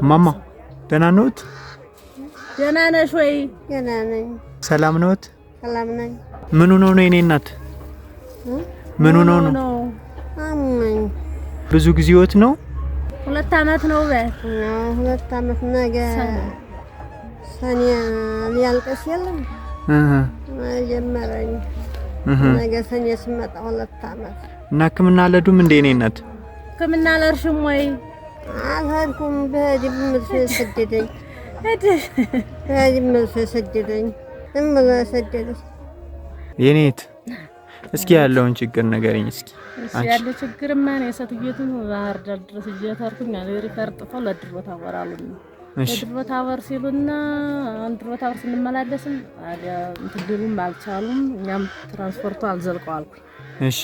ማማ ደህና ነዎት? ደህና ነሽ ወይ? ደህና ነኝ። ሰላም ነዎት? ሰላም ነኝ። ምን ሆነው ነው የኔ እናት? ምን ሆነው ነው? አመኝ። ብዙ ጊዜዎት ነው? 2 አመት ነው በል። 2 አመት ነገ ሰኔ ሊያልቅስ የለም ጀመረኝ። ነገ ሰኔ ስመጣ 2 አመት እና ሕክምና አልሄዱም እንዴ የኔ እናት? ሕክምና አልሄድሽም ወይ? አልሄድኩም። በህዲም መልስ ሰደደኝ። በህዲም መልስ ሰደደኝ። እምለ ሰደደኝ። የኔት እስኪ ያለውን ችግር ንገረኝ እስኪ። ያለው ችግርማ ነው የሰትየቱን ባህር ዳር ድረስ እየተርኩኝ ሪፈር ጥፈው ለድሮታ ወራሉኝ። ለድሮታ ወር ሲሉና ድሮታ ወር ስንመላለስም አዲያ እንትድሩም አልቻሉም። እኛም ትራንስፖርቱ አልዘልቀው አልኩ። እሺ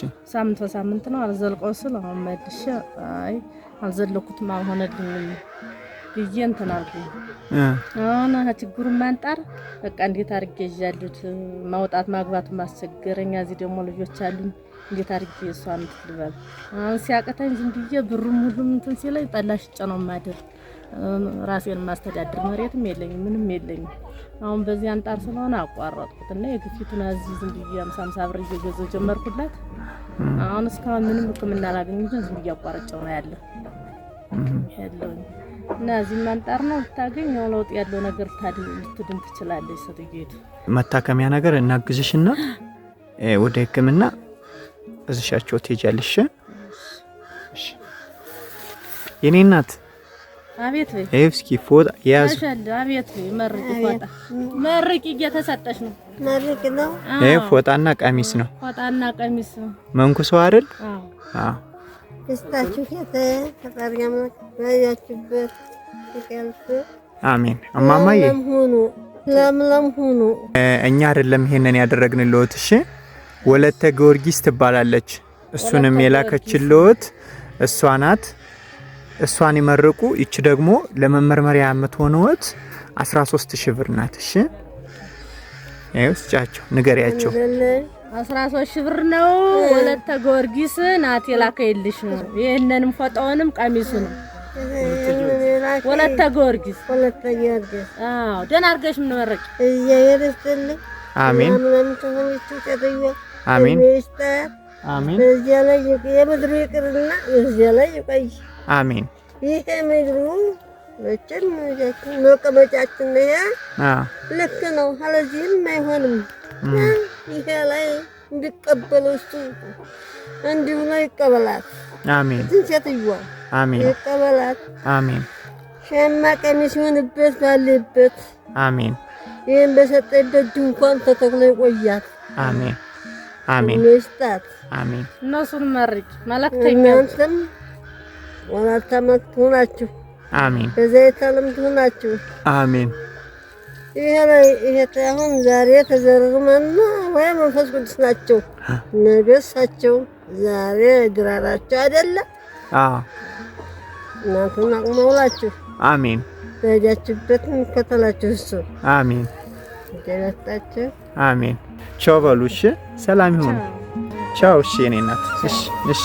ሳምንት ነው አልዘልቀው ስለ አሁን መልሼ አይ አልዘለኩትም አልሆነልኝም ብዬ እንትን አልኩኝ። አሁን ችግሩን ማንጣር በቃ እንዴት አድርጌ ይዣሉት ማውጣት ማግባት ማስቸገረኛ። እዚህ ደግሞ ልጆች አሉኝ እንዴት አድርጌ እሷን ልበል። አሁን ሲያቀተኝ ዝም ብዬ ብሩም ሁሉም እንትን ሲለኝ ጠላሽ ጨነው ማድር ራሴን ማስተዳድር መሬትም የለኝም ምንም የለኝም። አሁን በዚህ አንጣር ስለሆነ አቋረጥኩትና የግፊቱን እዚህ ዝም ብዬ 50 ብር እየገዛሁ ጀመርኩላት። አሁን እስካሁን ምንም ሕክምና አላገኘሁም። ዝም ብዬ አቋርጬው ነው ያለው። እና እዚህ አንጣር ነው ታገኘው ለውጥ ያለው ነገር ልትድን ትችላለች። ሰትየቱ መታከሚያ ነገር እናግዝሽና ወደ ሕክምና እዚሻቸው ትሄጃለሽ። እሺ የኔ እናት። አቤት ወይ? እስኪ ፎጣ ያዝ። አቤት ወይ? መርቂ እየተሰጠሽ ነው። መርቂ ነው። ፎጣና ቀሚስ ነው። ፎጣና ቀሚስ ነው። መንኩሰው አይደል? አዎ እስታችሁ ተፈርያም ያያችሁበት ይቀልፍ። አሜን። እማማዬ ለምለም ሁኑ። እኛ አይደለም ይሄንን ያደረግንልዎት። እሺ ወለተ ጊዮርጊስ ትባላለች። እሱንም የላከችልዎት እሷ ናት። እሷን ይመርቁ። ይቺ ደግሞ ለመመርመሪያ የምትሆነዎት 13000 ብር ናት። እሺ ስጫቸው ንገሪያቸው። 13000 ብር ነው። ወለተ ጊዮርጊስ ናት የላከይልሽ ነው። ይሄንንም ፎጣውንም ቀሚሱንም ወለተ ጊዮርጊስ። አዎ ደህና አድርገሽ ምን መረቂ እየየረስተልኝ። አሜን አሜን አሜን። በዚያ ላይ የምድሩ ይቅርና በዚያ ላይ ይቆይ። አሜን። ይሄ ምድሩ ለጭን መቀመጫችን ነው። ልክ ነው። አለዚህም አይሆንም። ይሄ ላይ እንዲቀበለው እሱ እንዲሁ ነው ይቀበላት። አሜን። ትንሴትዋ አሜን ይቀበላት። አሜን። ሸማ ቀሚስ ይሁንበት ባለበት። አሜን። ይሄን በሰጠበት ድንኳን ተተክሎ ይቆያት። አሜን አሜን። መስጣት አሜን። እነሱን መርቂ መላእክተኛው እናንተም ወላታ መክቱናችሁ። አሜን። በዘይተለም ትሆናችሁ። አሜን። ይሄ አሁን ዛሬ ተዘርመና ወይ መንፈስ ቅዱስ ናቸው ነገሳቸው ዛሬ ድራራቸው አይደለ? እናንተም አቅመውላችሁ። አሜን። በጃችበት ከተላችሁ እሱ። አሜን። ደረታችሁ። አሜን። ቻው በሉ። እሺ ሰላም ይሁን። ቻው። እሺ የኔ እናት። እሺ እሺ